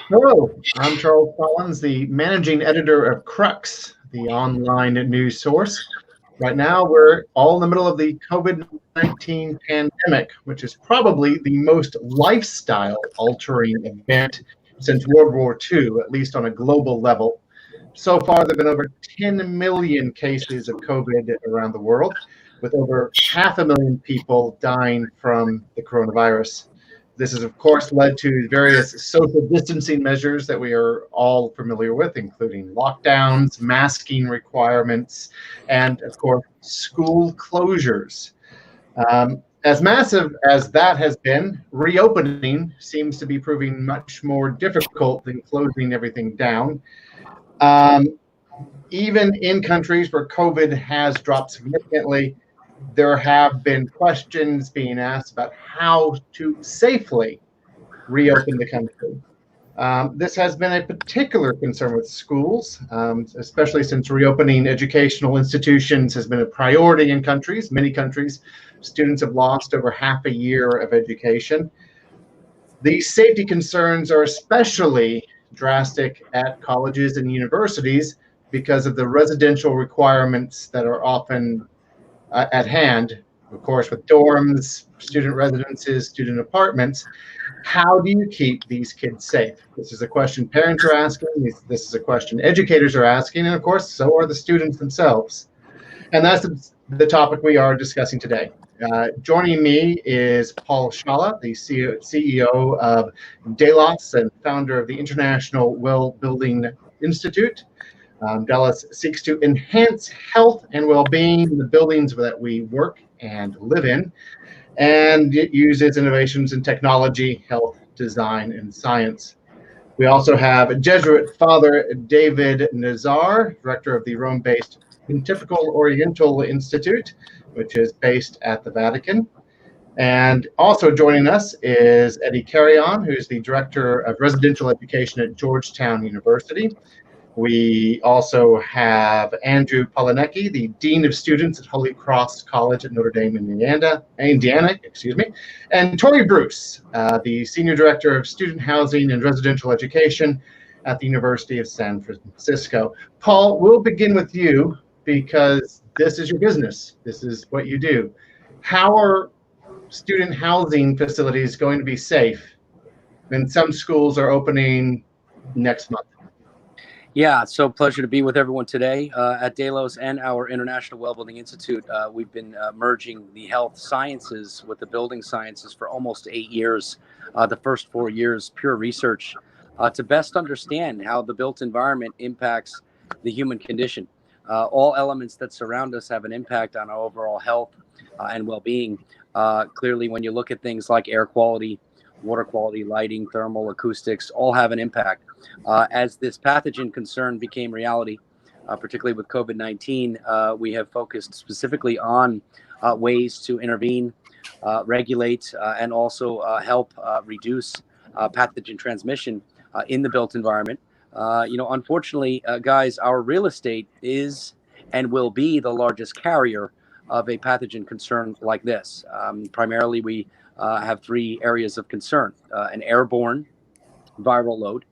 Hello, I'm Charles Collins, the managing editor of Crux, the online news source. Right now, we're all in the middle of the COVID-19 pandemic, which is probably the most lifestyle-altering event since World War II, at least on a global level. So far, there have been over 10 million cases of COVID around the world, with over 500,000 people dying from the coronavirus. This has, of course, led to various social distancing measures that we are all familiar with, including lockdowns, masking requirements, and, of course, school closures. As massive as that has been, reopening seems to be proving much more difficult than closing everything down. Um, Even in countries where COVID has dropped significantly, there have been questions being asked about how to safely reopen the country. This has been a particular concern with schools, especially since reopening educational institutions has been a priority in countries. Many countries, students have lost over half a year of education. These safety concerns are especially drastic at colleges and universities because of the residential requirements that are often at hand, of course, with dorms, student residences, student apartments. How do you keep these kids safe? This is a question parents are asking. This is a question educators are asking. And of course, so are the students themselves. And that's the topic we are discussing today. Joining me is Paul Scialla, the CEO of Delos and founder of the International Well-Building Institute. Delos seeks to enhance health and well-being in the buildings that we work and live in, and it uses innovations in technology, health, design, and science. We also have Jesuit Father David Nazar, director of the Rome-based Pontifical Oriental Institute, which is based at the Vatican. And also joining us is Eddie Carreon, who's the director of residential education at Georgetown University. We also have Andrew Polaniecki, the Dean of Students at Holy Cross College at Notre Dame, Indiana, and Torry Bruce, the Senior Director of Student Housing and Residential Education at the University of San Francisco. Paul, we'll begin with you because this is your business. This is what you do. How are student housing facilities going to be safe when some schools are opening next month? Yeah, so pleasure to be with everyone today at Delos and our International Well-Building Institute. We've been merging the health sciences with the building sciences for almost 8 years, the first 4 years pure research to best understand how the built environment impacts the human condition. All elements that surround us have an impact on our overall health and well-being. Clearly, when you look at things like air quality, water quality, lighting, thermal, acoustics, all have an impact. As this pathogen concern became reality, particularly with COVID-19, we have focused specifically on ways to intervene, regulate, and also help reduce pathogen transmission in the built environment. Unfortunately, guys, our real estate is and will be the largest carrier of a pathogen concern like this. Primarily, we have 3 areas of concern: an airborne viral load,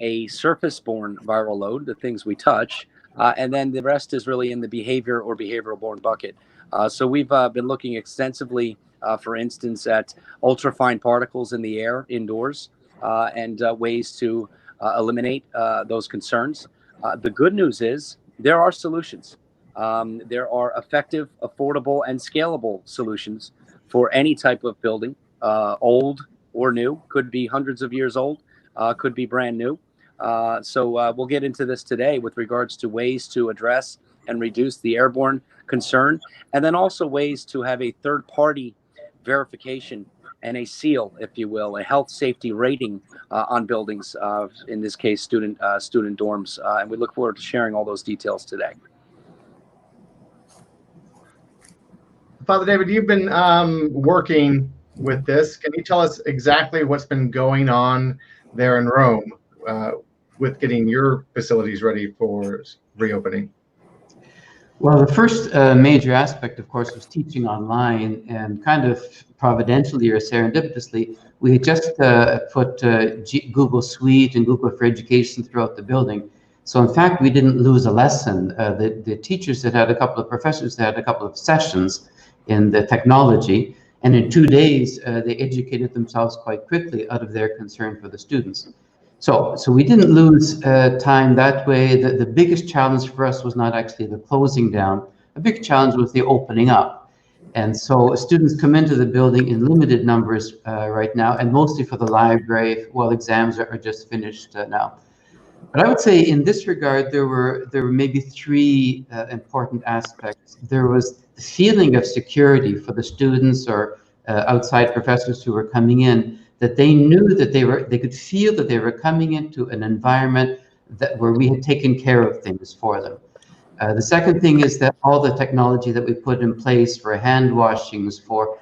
a surface-borne viral load, the things we touch, and then the rest is really in the behavior or behavioral-borne bucket. So we've been looking extensively, for instance, at ultrafine particles in the air indoors and ways to eliminate those concerns. The good news is there are solutions. There are effective, affordable, and scalable solutions for any type of building, old or new, could be hundreds of years old, could be brand new. So we'll get into this today with regards to ways to address and reduce the airborne concern, and then also ways to have a third-party verification and a seal, if you will, a health safety rating on buildings, in this case, student dorms. And we look forward to sharing all those details today. Father David, you've been working with this. Can you tell us exactly what's been going on there in Rome with getting your facilities ready for reopening? Well, the first major aspect, of course, was teaching online, and kind of providentially or serendipitously, We had just put Google Suite and Google for Education throughout the building. So in fact, we didn't lose a lesson. The teachers had had a couple of professors that had a couple of sessions in the technology, and in 2 days, they educated themselves quite quickly out of their concern for the students. So we didn't lose time that way. The biggest challenge for us was not actually the closing down. A big challenge was the opening up. And so students come into the building in limited numbers right now, and mostly for the library, while exams are just finished now. But I would say in this regard, there were maybe three important aspects. There was the feeling of security for the students or outside professors who were coming in, that they knew that they could feel that they were coming into an environment where we had taken care of things for them. The second thing is that all the technology that we put in place for hand washings, for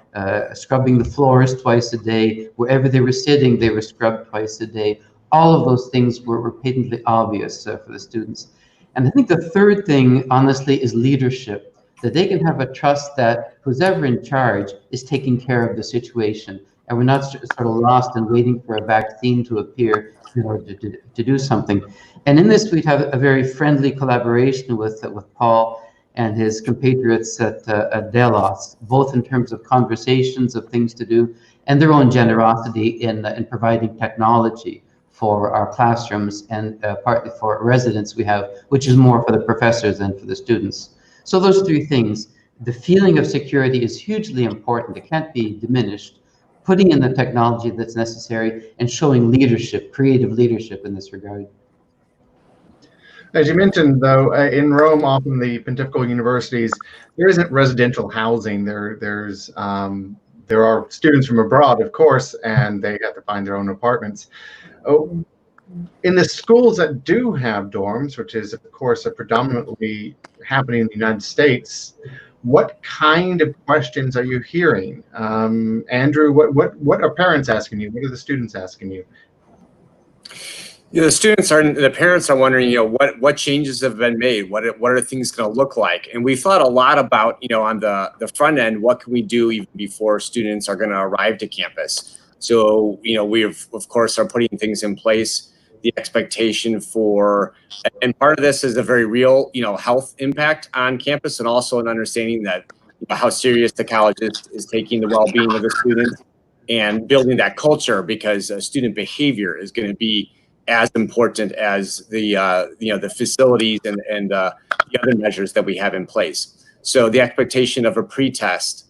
scrubbing the floors twice a day, wherever they were sitting, they were scrubbed twice a day. All of those things were patently obvious for the students. And I think the third thing, honestly, is leadership, that they can have a trust that who's ever in charge is taking care of the situation. And we're not sort of lost and waiting for a vaccine to appear in order to do something. And in this, we'd have a very friendly collaboration with Paul and his compatriots at Delos, both in terms of conversations of things to do and their own generosity in providing technology for our classrooms and partly for residents we have, which is more for the professors than for the students. So those three things, the feeling of security is hugely important. It can't be diminished. Putting in the technology that's necessary and showing leadership, creative leadership in this regard. As you mentioned, though, in Rome, often the Pontifical universities, there isn't residential housing. There are students from abroad, of course, and they have to find their own apartments. In the schools that do have dorms, which is, of course, predominantly happening in the United States, what kind of questions are you hearing? Andrew, what are parents asking you? What are the students asking you? The parents are wondering, what changes have been made? What are things going to look like? And we thought a lot about, on the front end, what can we do even before students are going to arrive to campus? So, we of course are putting things in place. The expectation for, and part of this is a very real, health impact on campus, and also an understanding that how serious the college is taking the well-being of the students and building that culture, because student behavior is going to be as important as the facilities and the other measures that we have in place. So the expectation of a pre-test,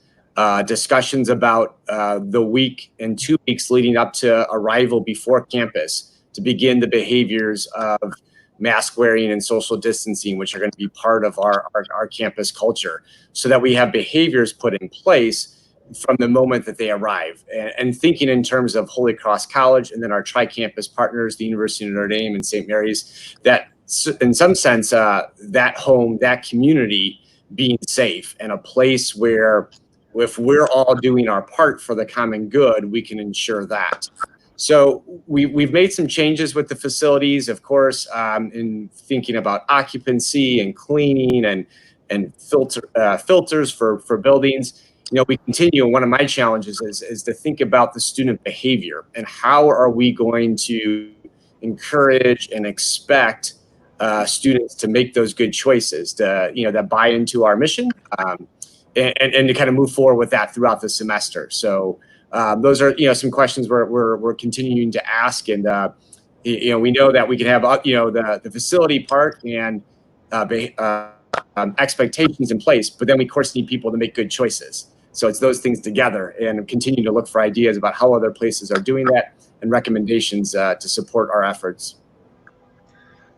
discussions about the week and 2 weeks leading up to arrival before campus, to begin the behaviors of mask wearing and social distancing, which are going to be part of our campus culture, so that we have behaviors put in place from the moment that they arrive. And thinking in terms of Holy Cross College and then our tri-campus partners, the University of Notre Dame and St. Mary's, that in some sense, that home, that community being safe and a place where if we're all doing our part for the common good, we can ensure that. So we've made some changes with the facilities, of course, in thinking about occupancy and cleaning and filters for buildings. We continue, and one of my challenges is to think about the student behavior and how are we going to encourage and expect students to make those good choices, that buy into our mission, and to kind of move forward with that throughout the semester. So those are some questions we're continuing to ask, and we know that we can have the facility part and expectations in place, but then we of course need people to make good choices. So it's those things together, and continue to look for ideas about how other places are doing that and recommendations to support our efforts.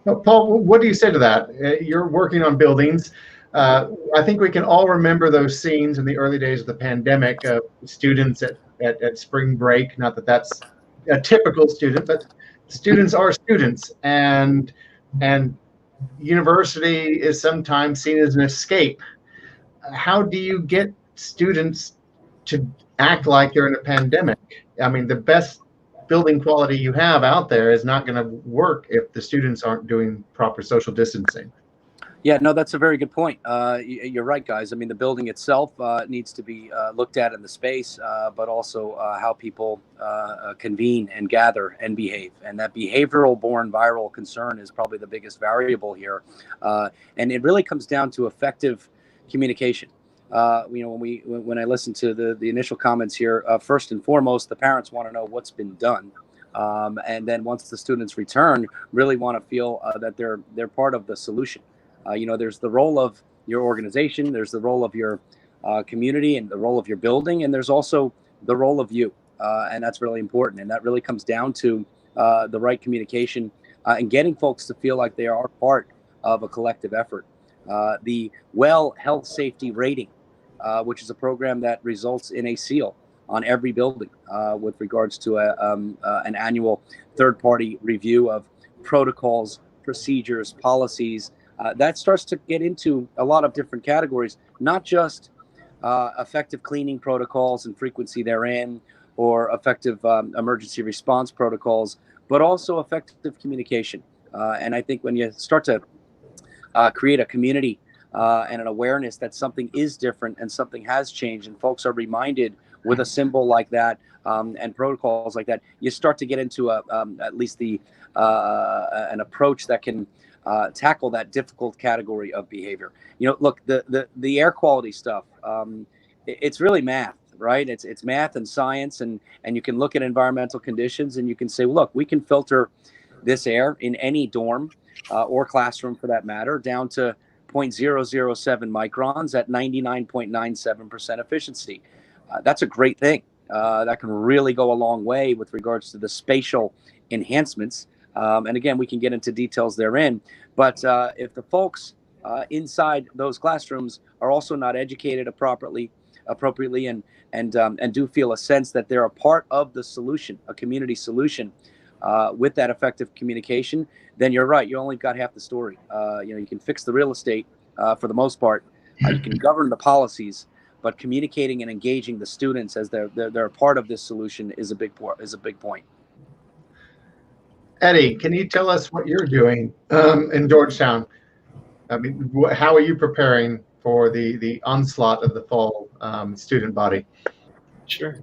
Well, Paul, what do you say to that? You're working on buildings. I think we can all remember those scenes in the early days of the pandemic of students at spring break. Not that that's a typical student, but students are students, and university is sometimes seen as an escape. How do you get students to act like you're in a pandemic? I mean, the best building quality you have out there is not going to work if the students aren't doing proper social distancing. Yeah, no, that's a very good point. You're right, guys. I mean, the building itself needs to be looked at in the space, but also how people convene and gather and behave. And that behavioral-borne viral concern is probably the biggest variable here. And it really comes down to effective communication. When I listen to the initial comments here, first and foremost, the parents want to know what's been done. And then once the students return, really want to feel that they're part of the solution. There's the role of your organization, there's the role of your community and the role of your building, and there's also the role of you. And that's really important. And that really comes down to the right communication and getting folks to feel like they are part of a collective effort. The Well Health Safety Rating, which is a program that results in a seal on every building with regards to an annual third-party review of protocols, procedures, policies. That starts to get into a lot of different categories, not just effective cleaning protocols and frequency therein, or effective emergency response protocols, but also effective communication. And I think when you start to create a community and an awareness that something is different and something has changed, and folks are reminded with a symbol like that and protocols like that, you start to get into at least an approach that can tackle that difficult category of behavior. Look, the air quality stuff, it's really math, right? It's math and science, and you can look at environmental conditions and you can say, look, we can filter this air in any dorm or classroom for that matter down to 0.007 microns at 99.97% efficiency. That's a great thing. That can really go a long way with regards to the spatial enhancements. And again, we can get into details therein. But if the folks inside those classrooms are also not educated appropriately, and do feel a sense that they're a part of the solution, a community solution, with that effective communication, then you're right. You only got half the story. You can fix the real estate for the most part. You can govern the policies, but communicating and engaging the students as they're a part of this solution is a big point. Eddie, can you tell us what you're doing in Georgetown? I mean, how are you preparing for the onslaught of the fall student body? Sure.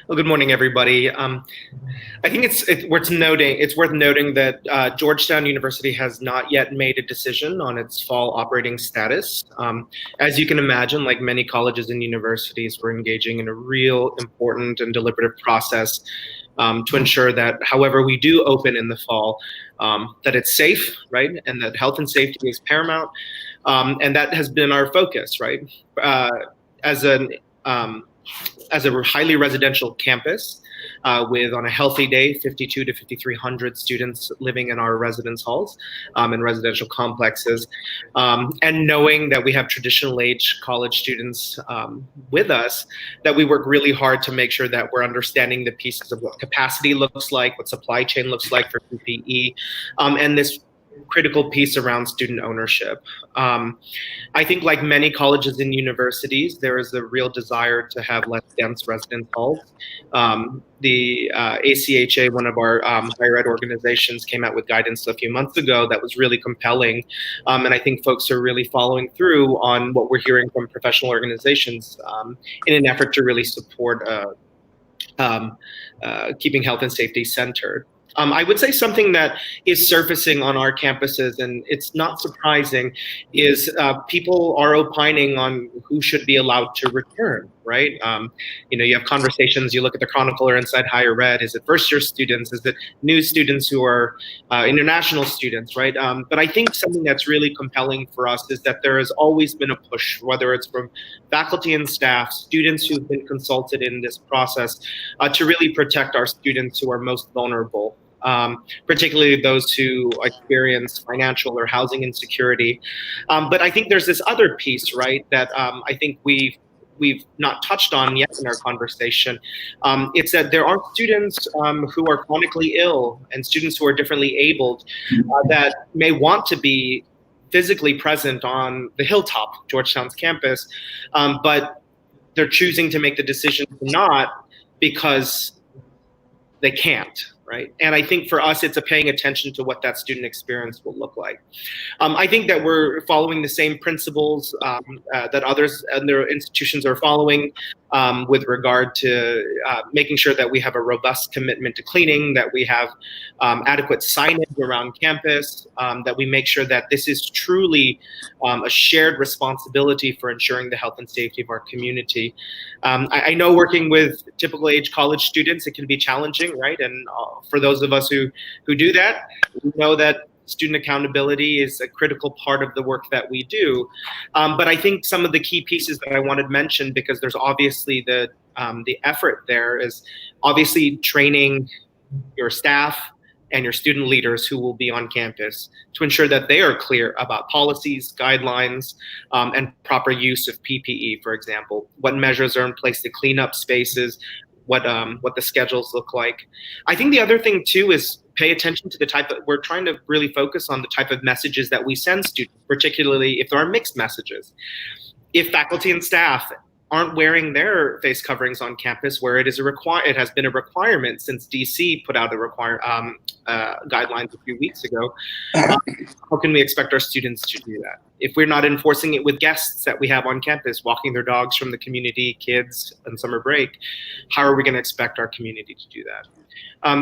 Well, good morning, everybody. I think it's worth noting that Georgetown University has not yet made a decision on its fall operating status. As you can imagine, like many colleges and universities, we're engaging in a real important and deliberative process to ensure that however we do open in the fall, that it's safe, right? And that health and safety is paramount. And that has been our focus, right? As a highly residential campus with, on a healthy day, 52 to 5,300 students living in our residence halls and residential complexes. And knowing that we have traditional age college students with us, that we work really hard to make sure that we're understanding the pieces of what capacity looks like, what supply chain looks like for PPE, and this critical piece around student ownership. I think like many colleges and universities, there is a real desire to have less dense residence halls. The ACHA, one of our higher ed organizations, came out with guidance a few months ago that was really compelling. And I think folks are really following through on what we're hearing from professional organizations in an effort to really support keeping health and safety centered. I would say something that is surfacing on our campuses, and it's not surprising, is people are opining on who should be allowed to return, right? You have conversations, you look at the Chronicle or Inside Higher Ed, is it first-year students, is it new students who are international students, right? But I think something that's really compelling for us is that there has always been a push, whether it's from faculty and staff, students who've been consulted in this process, to really protect our students who are most vulnerable. Particularly those who experience financial or housing insecurity. But I think there's this other piece, right, that I think we've not touched on yet in our conversation. It's that there are students who are chronically ill and students who are differently abled that may want to be physically present on the hilltop, Georgetown's campus, but they're choosing to make the decision to not because they can't, right? And I think for us, it's a paying attention to what that student experience will look like. I think that we're following the same principles that others and their institutions are following with regard to making sure that we have a robust commitment to cleaning, that we have adequate signage around campus, that we make sure that this is truly a shared responsibility for ensuring the health and safety of our community. I know working with typical age college students, it can be challenging, right? And for those of us who do that, we know that student accountability is a critical part of the work that we do. But I think some of the key pieces that I wanted to mention, because there's obviously the effort there, is obviously training your staff and your student leaders who will be on campus to ensure that they are clear about policies, guidelines, and proper use of PPE, for example. What measures are in place to clean up spaces, what the schedules look like. I think the other thing too is pay attention to the type of, we're trying to really focus on the type of messages that we send students, particularly if there are mixed messages. If faculty and staff aren't wearing their face coverings on campus, where it has been a requirement since DC put out a guidelines a few weeks ago, how can we expect our students to do that? If we're not enforcing it with guests that we have on campus, walking their dogs from the community, kids on summer break, how are we going to expect our community to do that?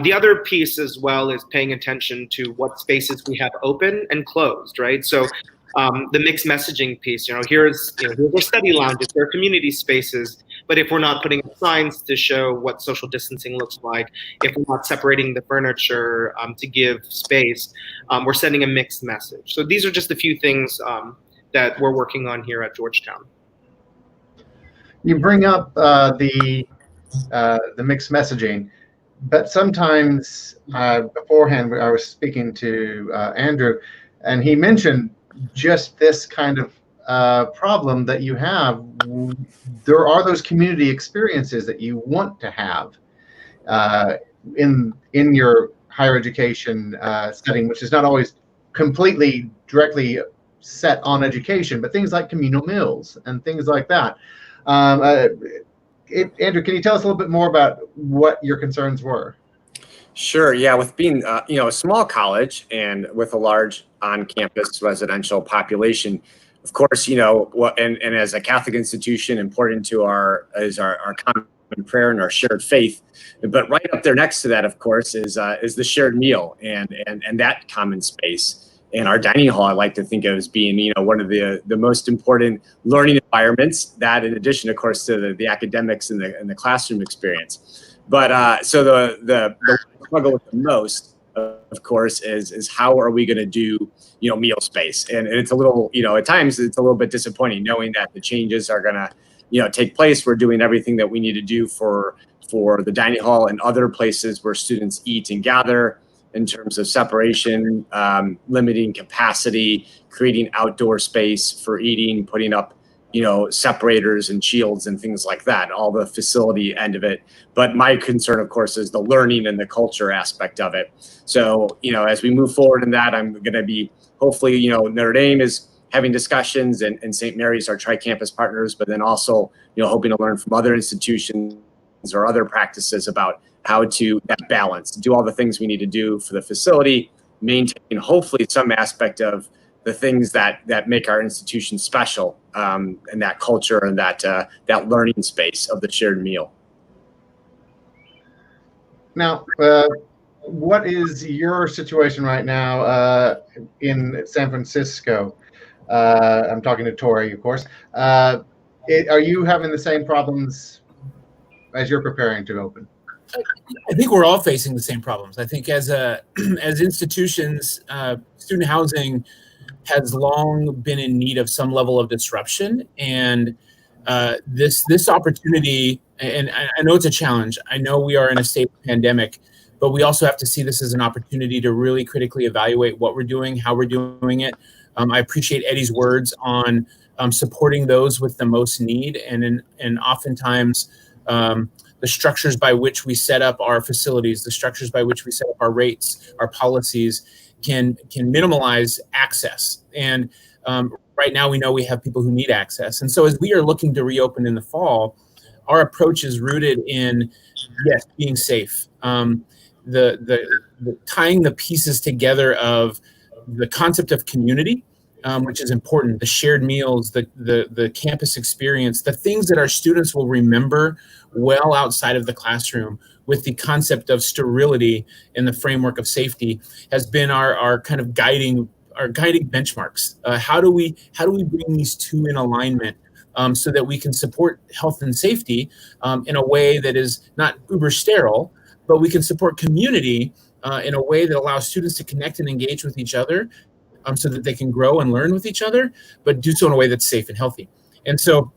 The other piece as well is paying attention to what spaces we have open and closed, right? So the mixed messaging piece, here's our study lounges, there are community spaces, but if we're not putting up signs to show what social distancing looks like, if we're not separating the furniture to give space, we're sending a mixed message. So these are just a few things that we're working on here at Georgetown. You bring up the mixed messaging, but sometimes beforehand I was speaking to Andrew, and he mentioned just this kind of problem that you have. There are those community experiences that you want to have in your higher education setting, which is not always completely directly set on education, but things like communal meals and things like that. Andrew, can you tell us a little bit more about what your concerns were? Sure. Yeah. With being, a small college and with a large on-campus residential population, of course, and as a Catholic institution, important to our common prayer and our shared faith. But right up there next to that, of course, is the shared meal and that common space. And our dining hall, I like to think of as being, one of the most important learning environments. That, in addition, of course, to the academics and the classroom experience. But so the struggle with the most, of course, is how are we going to do, meal space? And it's a little, at times it's a little bit disappointing knowing that the changes are going to, take place. We're doing everything that we need to do for the dining hall and other places where students eat and gather in terms of separation, limiting capacity, creating outdoor space for eating, putting up separators and shields and things like that, all the facility end of it. But my concern, of course, is the learning and the culture aspect of it. So, as we move forward in that, I'm going to be, hopefully, Notre Dame is having discussions and St. Mary's, our tri-campus partners, but then also, hoping to learn from other institutions or other practices about how to that balance, do all the things we need to do for the facility, maintain hopefully some aspect of the things that make our institution special, and that culture and that learning space of the shared meal. Now, what is your situation right now in San Francisco? I'm talking to Torry, of course. Are you having the same problems as you're preparing to open? I think we're all facing the same problems. I think as institutions, student housing has long been in need of some level of disruption, and this opportunity, and I know it's a challenge. I know we are in a state of pandemic, but we also have to see this as an opportunity to really critically evaluate what we're doing, how we're doing it. I appreciate Eddie's words on supporting those with the most need, and oftentimes the structures by which we set up our facilities, the structures by which we set up our rates, our policies, can minimize access. And right now we know we have people who need access. And so as we are looking to reopen in the fall, our approach is rooted in, yes, being safe. the tying the pieces together of the concept of community, which is important, the shared meals, the campus experience, the things that our students will remember well outside of the classroom, with the concept of sterility in the framework of safety, has been our kind of guiding benchmarks. How do we bring these two in alignment, so that we can support health and safety in a way that is not uber sterile, but we can support community in a way that allows students to connect and engage with each other, so that they can grow and learn with each other, but do so in a way that's safe and healthy. And so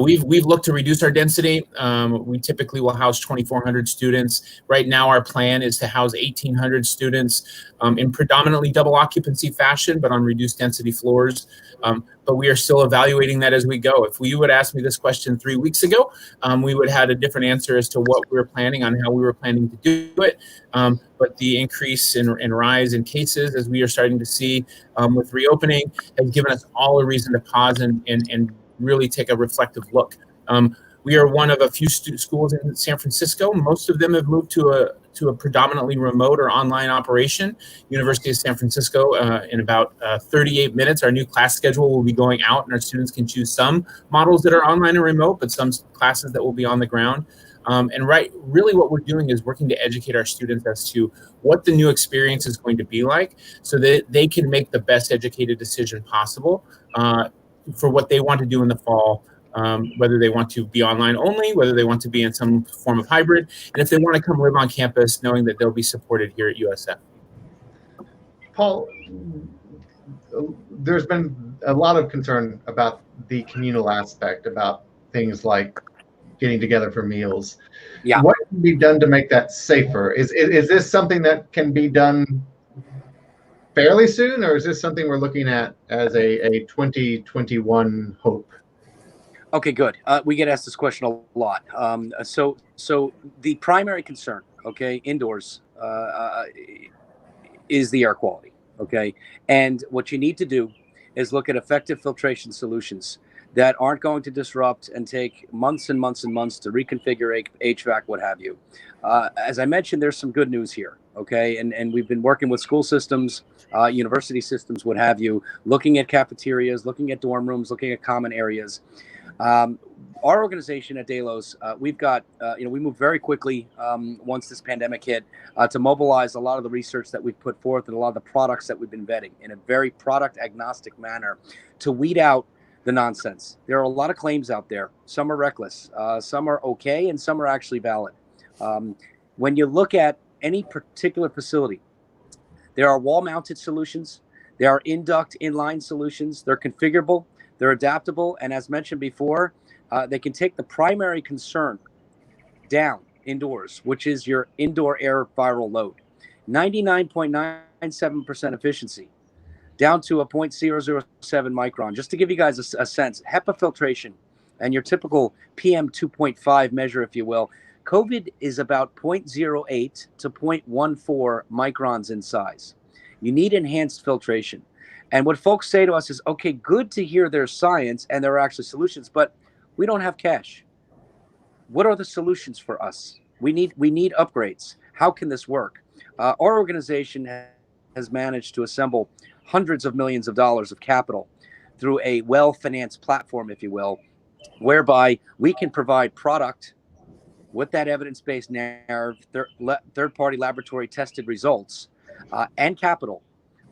we've looked to reduce our density. We typically will house 2,400 students. Right now, our plan is to house 1,800 students in predominantly double occupancy fashion, but on reduced density floors. But we are still evaluating that as we go. If you would ask me this question 3 weeks ago, we would have had a different answer as to what we were planning on, how we were planning to do it. But the increase and rise in cases, as we are starting to see with reopening, has given us all a reason to pause and really take a reflective look. We are one of a few schools in San Francisco. Most of them have moved to a predominantly remote or online operation. University of San Francisco, in about 38 minutes, our new class schedule will be going out, and our students can choose some models that are online and remote, but some classes that will be on the ground. Really what we're doing is working to educate our students as to what the new experience is going to be like, so that they can make the best educated decision possible for what they want to do in the fall, whether they want to be online only, whether they want to be in some form of hybrid, and if they want to come live on campus, knowing that they'll be supported here at USF. Paul, there's been a lot of concern about the communal aspect, about things like getting together for meals. Yeah. What can be done to make that safer? Is this something that can be done fairly soon, or is this something we're looking at as a 2021 hope? Okay, good. We get asked this question a lot. So the primary concern, okay, indoors, is the air quality, okay? And what you need to do is look at effective filtration solutions that aren't going to disrupt and take months and months and months to reconfigure HVAC, what have you. As I mentioned, there's some good news here, okay? And we've been working with school systems, university systems, what have you, looking at cafeterias, looking at dorm rooms, looking at common areas. Our organization at Delos, we've got, we moved very quickly once this pandemic hit to mobilize a lot of the research that we've put forth and a lot of the products that we've been vetting in a very product agnostic manner to weed out the nonsense. There are a lot of claims out there. Some are reckless, some are okay, and some are actually valid. When you look at any particular facility, there are wall-mounted solutions, there are induct inline solutions, they're configurable, they're adaptable, and as mentioned before, they can take the primary concern down indoors, which is your indoor air viral load. 99.97% efficiency, down to a 0.007 micron. Just to give you guys a sense, HEPA filtration and your typical PM 2.5 measure, if you will, COVID is about 0.08 to 0.14 microns in size. You need enhanced filtration. And what folks say to us is, okay, good to hear there's science and there are actually solutions, but we don't have cash. What are the solutions for us? We need upgrades. How can this work? Our organization has managed to assemble hundreds of millions of dollars of capital through a well-financed platform, if you will, whereby we can provide product with that evidence-based narrative, third-party laboratory tested results, and capital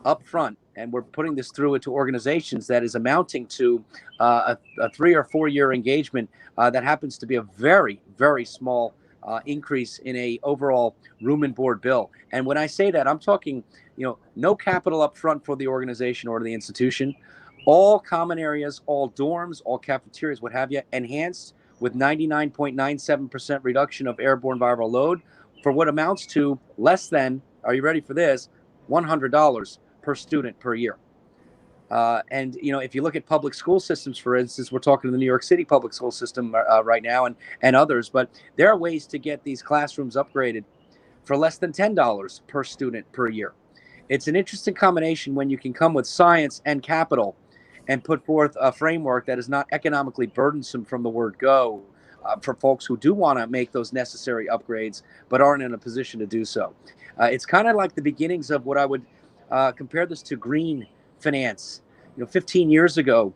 up front. And we're putting this through into organizations that is amounting to a 3 or 4 year engagement that happens to be a very, very small increase in a overall room and board bill. And when I say that, I'm talking, no capital up front for the organization or the institution, all common areas, all dorms, all cafeterias, what have you, enhanced with 99.97% reduction of airborne viral load for what amounts to less than, are you ready for this, $100 per student per year. And if you look at public school systems, for instance, we're talking to the New York City public school system right now and others, but there are ways to get these classrooms upgraded for less than $10 per student per year. It's an interesting combination when you can come with science and capital and put forth a framework that is not economically burdensome from the word go, for folks who do want to make those necessary upgrades but aren't in a position to do so. It's kind of like the beginnings of what I would compare this to green finance. 15 years ago,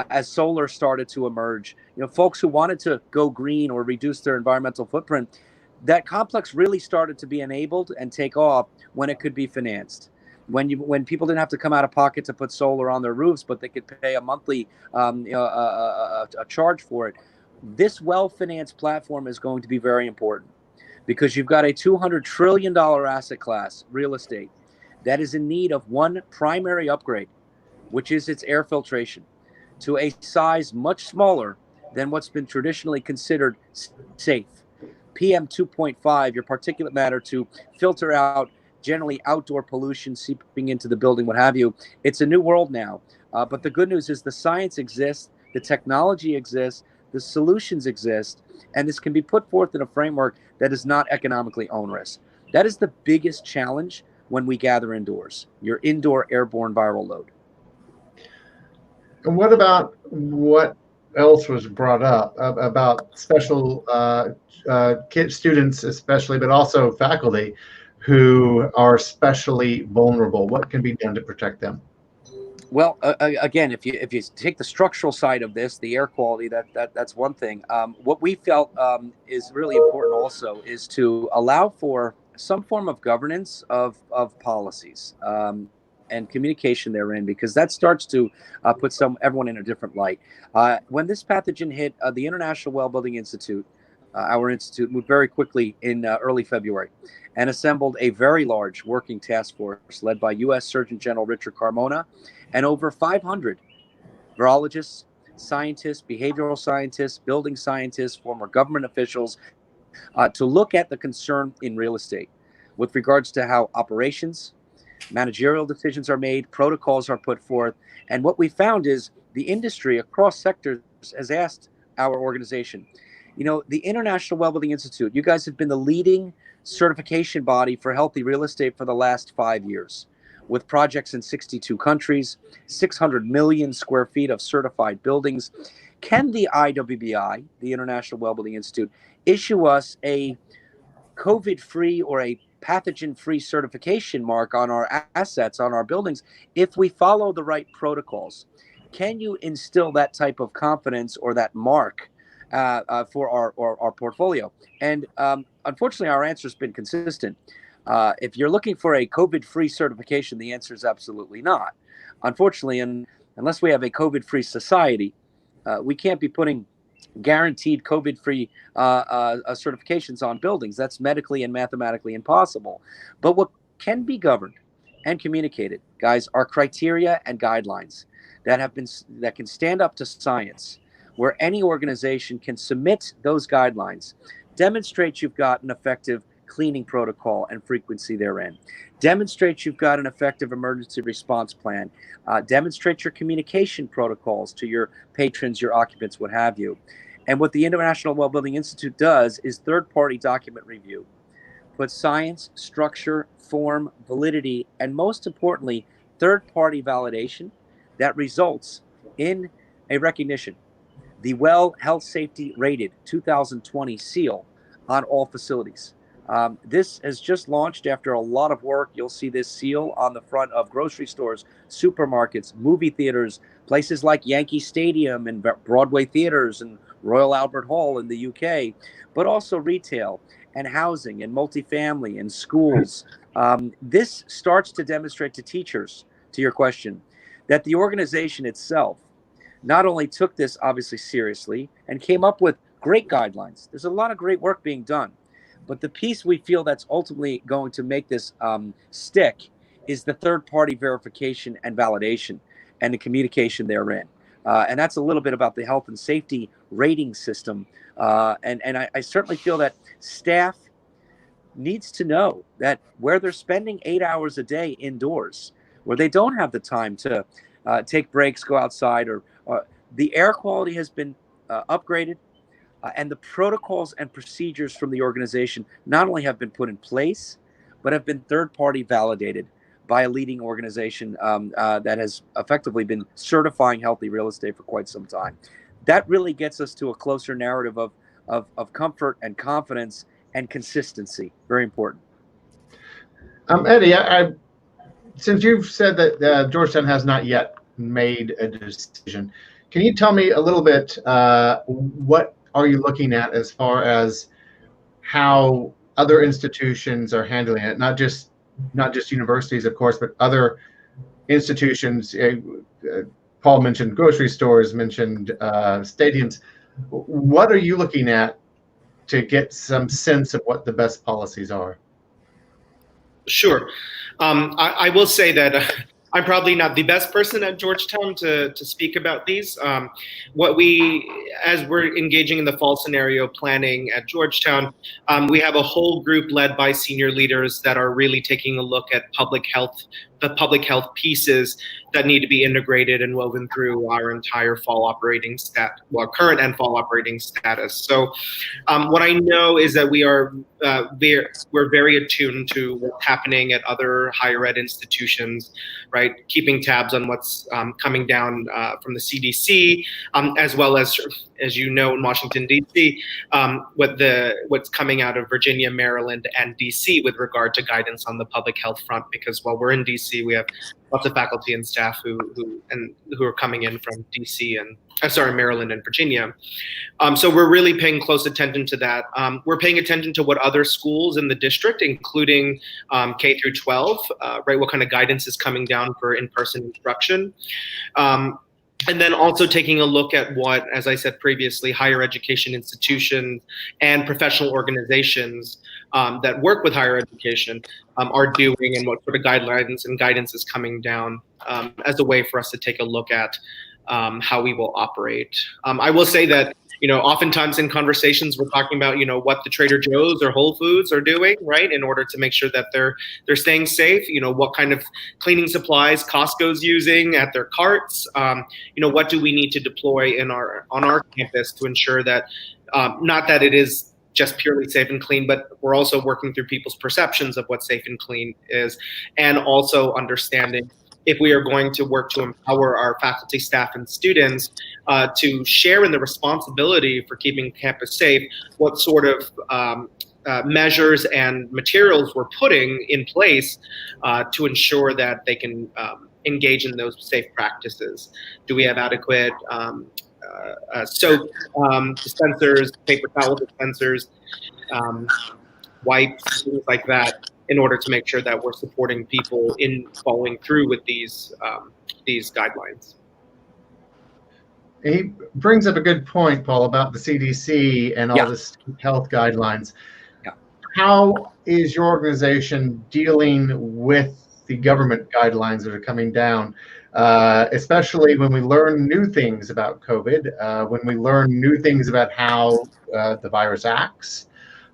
as solar started to emerge, folks who wanted to go green or reduce their environmental footprint, that complex really started to be enabled and take off when it could be financed. When people didn't have to come out of pocket to put solar on their roofs, but they could pay a monthly a charge for it. This well-financed platform is going to be very important because you've got a $200 trillion asset class, real estate, that is in need of one primary upgrade, which is its air filtration to a size much smaller than what's been traditionally considered safe. PM 2.5, your particulate matter, to filter out generally outdoor pollution seeping into the building, what have you. It's a new world now. But the good news is the science exists, the technology exists, the solutions exist, and this can be put forth in a framework that is not economically onerous. That is the biggest challenge when we gather indoors, your indoor airborne viral load. And what about what else was brought up about special students, especially, but also faculty who are especially vulnerable? What can be done to protect them? Well, again, if you take the structural side of this, the air quality, that's one thing. What we felt is really important also is to allow for some form of governance of policies and communication therein, because that starts to put everyone in a different light. When this pathogen hit, the International Well Building Institute, our institute, moved very quickly in early February and assembled a very large working task force led by U.S. Surgeon General Richard Carmona and over 500 virologists, scientists, behavioral scientists, building scientists, former government officials, to look at the concern in real estate with regards to how operations, managerial decisions are made, protocols are put forth. And what we found is the industry across sectors has asked our organization, the International Well Building Institute, you guys have been the leading certification body for healthy real estate for the last 5 years, with projects in 62 countries, 600 million square feet of certified buildings. Can the IWBI, the International Well Building Institute, issue us a COVID-free or a pathogen-free certification mark on our assets, on our buildings, if we follow the right protocols? Can you instill that type of confidence or that mark for our portfolio? And unfortunately, our answer has been consistent. If you're looking for a COVID-free certification, the answer is absolutely not. Unfortunately, unless we have a COVID-free society, we can't be putting guaranteed COVID-free certifications on buildings. That's medically and mathematically impossible. But what can be governed and communicated, guys, are criteria and guidelines that can stand up to science, where any organization can submit those guidelines, demonstrate you've got an effective cleaning protocol and frequency therein, demonstrate you've got an effective emergency response plan, demonstrate your communication protocols to your patrons, your occupants, what have you. And what the International Well Building Institute does is third-party document review, put science, structure, form, validity, and most importantly, third-party validation that results in a recognition, the Well Health Safety Rated 2020 seal on all facilities. This has just launched after a lot of work. You'll see this seal on the front of grocery stores, supermarkets, movie theaters, places like Yankee Stadium and Broadway theaters and Royal Albert Hall in the UK, but also retail and housing and multifamily and schools. This starts to demonstrate to teachers, to your question, that the organization itself not only took this obviously seriously and came up with great guidelines. There's a lot of great work being done. But the piece we feel that's ultimately going to make this stick is the third-party verification and validation and the communication therein. And that's a little bit about the health and safety rating system. And I certainly feel that staff needs to know that where they're spending 8 hours a day indoors, where they don't have the time to take breaks, go outside, or the air quality has been upgraded. And the protocols and procedures from the organization not only have been put in place, but have been third-party validated by a leading organization that has effectively been certifying healthy real estate for quite some time. That really gets us to a closer narrative of of comfort and confidence and consistency. Very important. Eddie, since you've said that Georgetown has not yet made a decision, can you tell me a little bit, what are you looking at as far as how other institutions are handling it? Not just universities, of course, but other institutions. Paul mentioned grocery stores, mentioned stadiums. What are you looking at to get some sense of what the best policies are? Sure. I will say that I'm probably not the best person at Georgetown to speak about these. As we're engaging in the fall scenario planning at Georgetown, we have a whole group led by senior leaders that are really taking a look at the public health pieces that need to be integrated and woven through our entire current and fall operating status. So what I know is that we're very attuned to what's happening at other higher ed institutions, right? Keeping tabs on what's coming down from the CDC, as well as you know, in Washington, D.C., what's coming out of Virginia, Maryland, and D.C. with regard to guidance on the public health front, because while we're in D.C., we have lots of faculty and staff who are coming in from D.C. and Maryland and Virginia. So we're really paying close attention to that. We're paying attention to what other schools in the district, including K through 12, right? What kind of guidance is coming down for in-person instruction. And then also taking a look at what, as I said previously, higher education institutions and professional organizations that work with higher education are doing, and what sort of guidelines and guidance is coming down as a way for us to take a look at how we will operate. I will say that, oftentimes in conversations we're talking about, what the Trader Joe's or Whole Foods are doing, right, in order to make sure that they're staying safe. What kind of cleaning supplies Costco's using at their carts. What do we need to deploy on our campus to ensure that not that it is just purely safe and clean, but we're also working through people's perceptions of what safe and clean is, and also understanding if we are going to work to empower our faculty, staff, and students to share in the responsibility for keeping campus safe, what sort of measures and materials we're putting in place to ensure that they can engage in those safe practices. Do we have adequate soap dispensers, paper towel dispensers, wipes, things like that, in order to make sure that we're supporting people in following through with these guidelines. He brings up a good point, Paul, about the CDC and all this health guidelines. Yeah. How is your organization dealing with the government guidelines that are coming down, especially when we learn new things about COVID, when we learn new things about how the virus acts,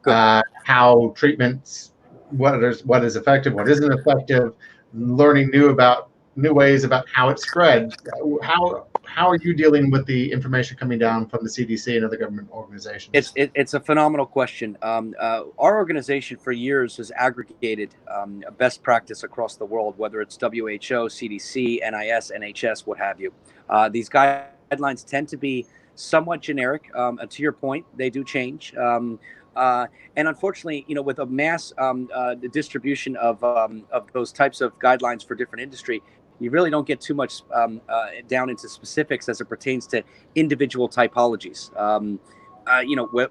how treatments, what is effective, what isn't effective, learning new ways about how it spreads. How are you dealing with the information coming down from the CDC and other government organizations? It's a phenomenal question. Our organization for years has aggregated best practice across the world, whether it's WHO, CDC, NIS, NHS, what have you. These guidelines tend to be somewhat generic. To your point, they do change. And unfortunately, with a mass distribution of those types of guidelines for different industry, you really don't get too much down into specifics as it pertains to individual typologies.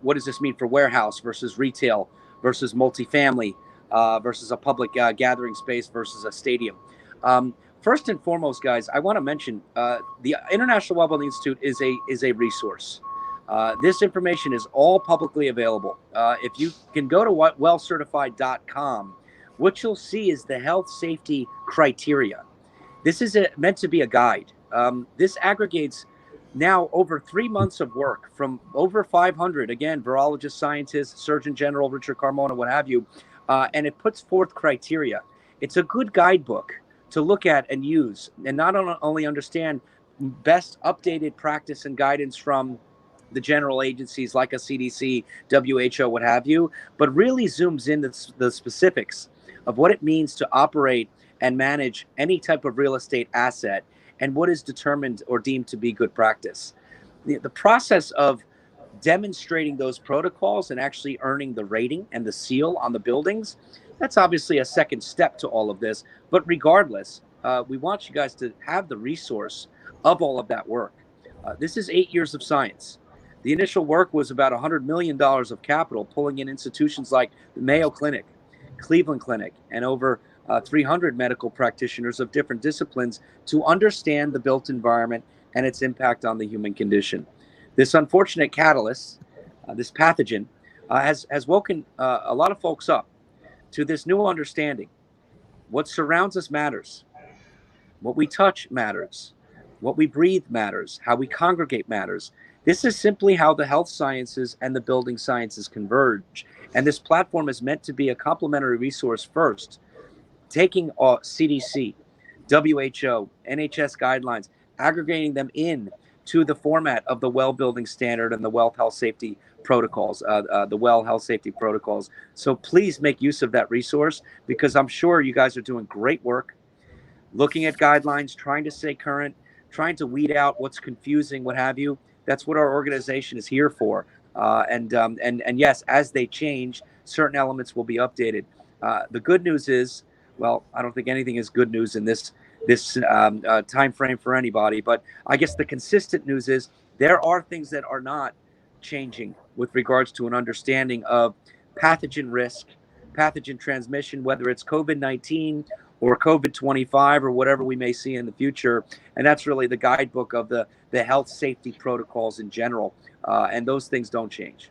What does this mean for warehouse versus retail versus multifamily versus a public gathering space versus a stadium? First and foremost, guys, I want to mention the International Wellbuilding Institute is a resource. This information is all publicly available. If you can go to wellcertified.com, what you'll see is the health safety criteria. This is meant to be a guide. This aggregates now over 3 months of work from over 500, again, virologists, scientists, Surgeon General, Richard Carmona, what have you, and it puts forth criteria. It's a good guidebook to look at and use, and not only understand best updated practice and guidance from the general agencies like a CDC, WHO, what have you, but really zooms in the specifics of what it means to operate and manage any type of real estate asset and what is determined or deemed to be good practice. The process of demonstrating those protocols and actually earning the rating and the seal on the buildings, that's obviously a second step to all of this. But regardless, we want you guys to have the resource of all of that work. This is 8 years of science. The initial work was about $100 million of capital, pulling in institutions like the Mayo Clinic, Cleveland Clinic, and over 300 medical practitioners of different disciplines to understand the built environment and its impact on the human condition. This unfortunate catalyst, this pathogen, has woken a lot of folks up to this new understanding. What surrounds us matters. What we touch matters. What we breathe matters. How we congregate matters. This is simply how the health sciences and the building sciences converge. And this platform is meant to be a complementary resource first, taking CDC, WHO, NHS guidelines, aggregating them in to the format of the well building standard and the well health safety protocols, So please make use of that resource, because I'm sure you guys are doing great work, looking at guidelines, trying to stay current, trying to weed out what's confusing, what have you. That's what our organization is here for. And yes, as they change, certain elements will be updated. The good news is, well, I don't think anything is good news in this time frame for anybody, but I guess the consistent news is there are things that are not changing with regards to an understanding of pathogen risk, pathogen transmission, whether it's COVID-19 or COVID-25 or whatever we may see in the future. And that's really the guidebook of the health safety protocols in general. And those things don't change.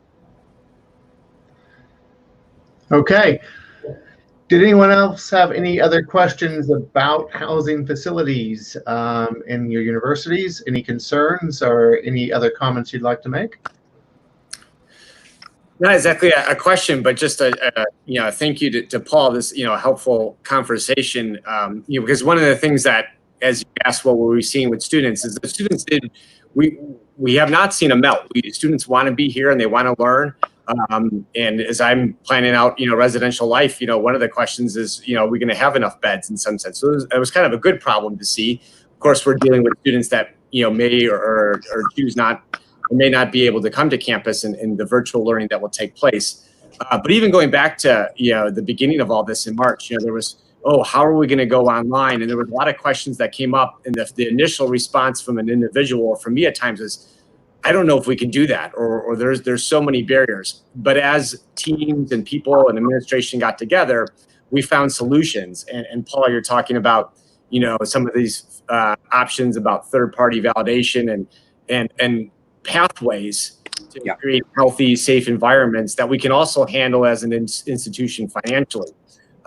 Okay. Did anyone else have any other questions about housing facilities in your universities? Any concerns or any other comments you'd like to make? Not exactly a question, but just a thank you to Paul. This helpful conversation. Because one of the things that, as you asked, what were we seeing with students, is the students we have not seen a melt. Students want to be here and they want to learn. And as I'm planning out, residential life, one of the questions is, are we going to have enough beds in some sense? So it was kind of a good problem to see. Of course, we're dealing with students that may or choose not. May not be able to come to campus and the virtual learning that will take place. But even going back to the beginning of all this in March, there was, how are we going to go online? And there were a lot of questions that came up, and the initial response from an individual or from me at times is, I don't know if we can do that, or there's so many barriers. But as teams and people and administration got together, we found solutions. And Paul, you're talking about some of these options about third-party validation and pathways to create healthy, safe environments that we can also handle as an institution financially.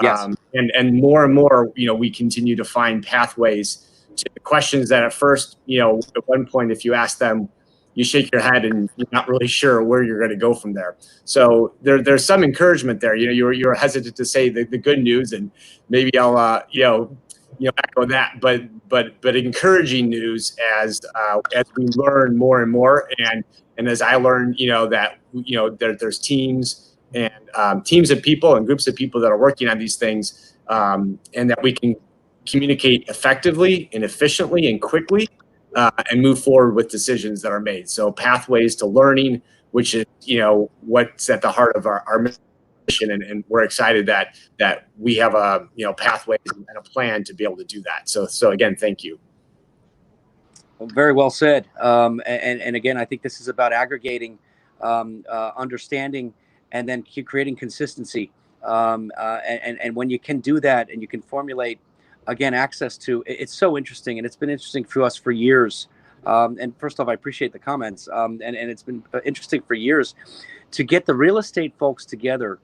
Yes. And more, we continue to find pathways to questions that at first, at one point, if you ask them, you shake your head and you're not really sure where you're going to go from there. So there's some encouragement there. You're hesitant to say the good news, and maybe I'll echo that, but encouraging news as we learn more and more, and as I learn, that there's teams and teams of people and groups of people that are working on these things, and that we can communicate effectively and efficiently and quickly, and move forward with decisions that are made. So pathways to learning, which is what's at the heart of our mission. And we're excited that we have a pathways and a plan to be able to do that. So again, thank you. Very well said. And again, I think this is about aggregating, understanding, and then creating consistency. And when you can do that and you can formulate, again, access to, it's so interesting, and it's been interesting for us for years. And first off, I appreciate the comments. And it's been interesting for years to get the real estate folks together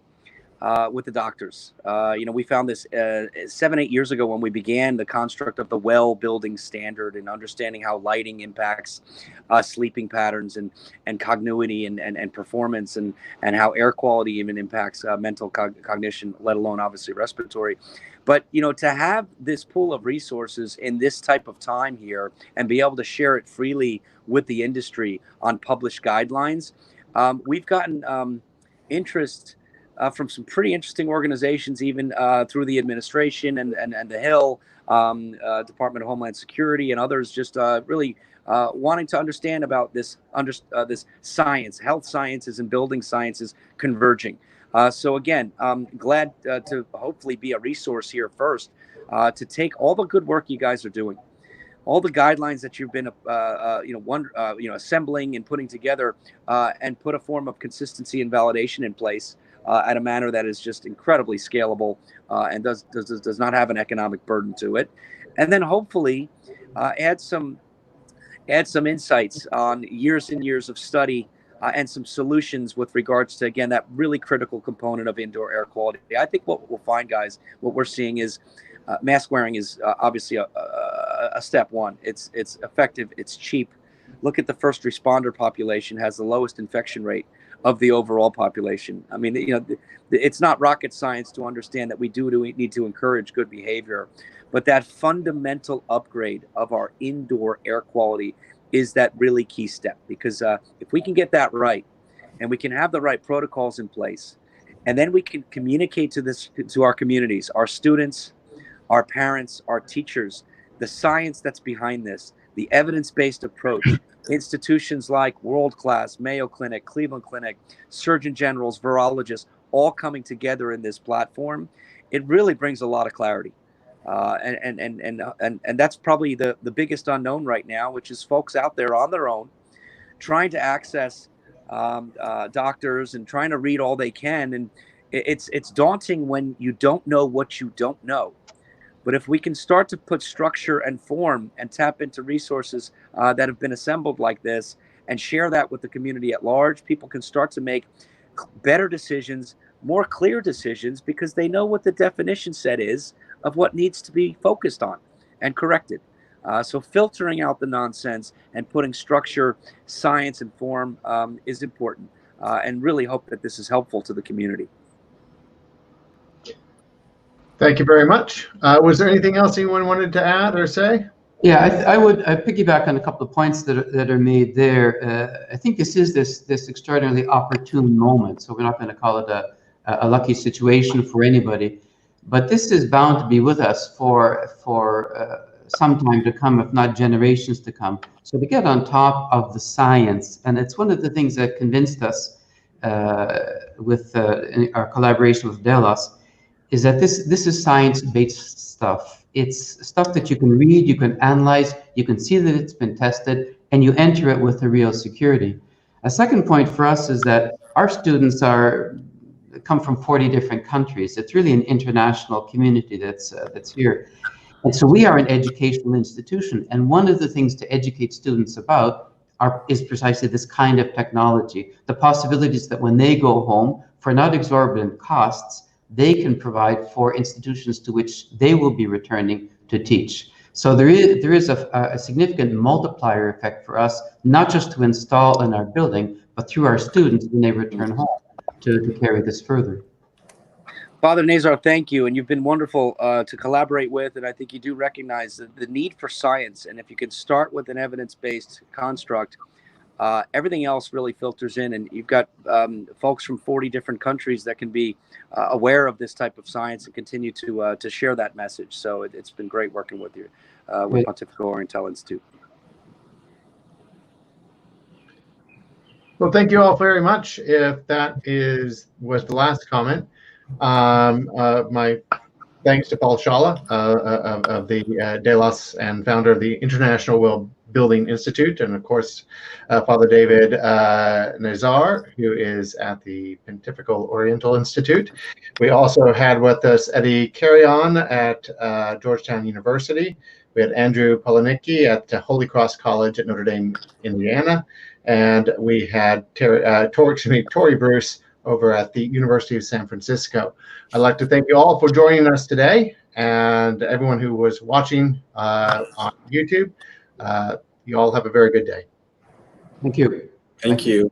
with the doctors. We found this 7-8 years ago when we began the construct of the well building standard and understanding how lighting impacts sleeping patterns and cognition and performance, and how air quality even impacts mental cognition, let alone obviously respiratory. But, to have this pool of resources in this type of time here and be able to share it freely with the industry on published guidelines, we've gotten interest from some pretty interesting organizations, even through the administration and the Hill, Department of Homeland Security, and others, just really wanting to understand about this science, health sciences and building sciences converging. So again, I'm glad to hopefully be a resource here first to take all the good work you guys are doing, all the guidelines that you've been assembling and putting together, and put a form of consistency and validation in place at a manner that is just incredibly scalable and does not have an economic burden to it, and then hopefully add some insights on years and years of study and some solutions with regards to, again, that really critical component of indoor air quality. I think what we'll find, guys, what we're seeing is mask wearing is obviously a step one. It's effective. It's cheap. Look at the first responder population has the lowest infection rate of the overall population. I mean, it's not rocket science to understand that we need to encourage good behavior, but that fundamental upgrade of our indoor air quality is that really key step, because if we can get that right, and we can have the right protocols in place, and then we can communicate to our communities, our students, our parents, our teachers, the science that's behind this, the evidence-based approach, institutions like World Class, Mayo Clinic, Cleveland Clinic, Surgeon Generals, virologists, all coming together in this platform, it really brings a lot of clarity. And that's probably the biggest unknown right now, which is folks out there on their own trying to access doctors and trying to read all they can. And it's daunting when you don't know what you don't know. But if we can start to put structure and form and tap into resources that have been assembled like this and share that with the community at large, people can start to make better decisions, more clear decisions, because they know what the definition set is of what needs to be focused on and corrected. So filtering out the nonsense and putting structure, science, and form is important, and really hope that this is helpful to the community. Thank you very much. Was there anything else anyone wanted to add or say? Yeah, I would piggyback on a couple of points that are made there. I think this is this extraordinarily opportune moment, so we're not going to call it a lucky situation for anybody, but this is bound to be with us for some time to come, if not generations to come. So to get on top of the science, and it's one of the things that convinced us with our collaboration with Delos, is that this is science-based stuff. It's stuff that you can read, you can analyze, you can see that it's been tested, and you enter it with a real security. A second point for us is that our students come from 40 different countries. It's really an international community that's here. And so we are an educational institution. And one of the things to educate students about is precisely this kind of technology, the possibilities that when they go home, for not exorbitant costs, they can provide for institutions to which they will be returning to teach. So there is a significant multiplier effect for us, not just to install in our building, but through our students when they return home to carry this further. Father Nazar, thank you. And you've been wonderful to collaborate with. And I think you do recognize the need for science. And if you can start with an evidence-based construct, everything else really filters in. And you've got folks from 40 different countries that can be aware of this type of science and continue to share that message. So it's been great working with you, with Pontifical Oriental Institute. Well, thank you all very much. If that was the last comment, my thanks to Paul Scialla of the Delos and founder of the International Well Building Institute, and of course Father David Nazar, who is at the Pontifical Oriental Institute. We also had with us Eddie Carreon at Georgetown University. We had Andrew Polaniecki at Holy Cross College at Notre Dame, Indiana, and we had Torry Bruce over at the University of San Francisco. I'd like to thank you all for joining us today, and everyone who was watching on YouTube. You all have a very good day. Thank you. Thank you.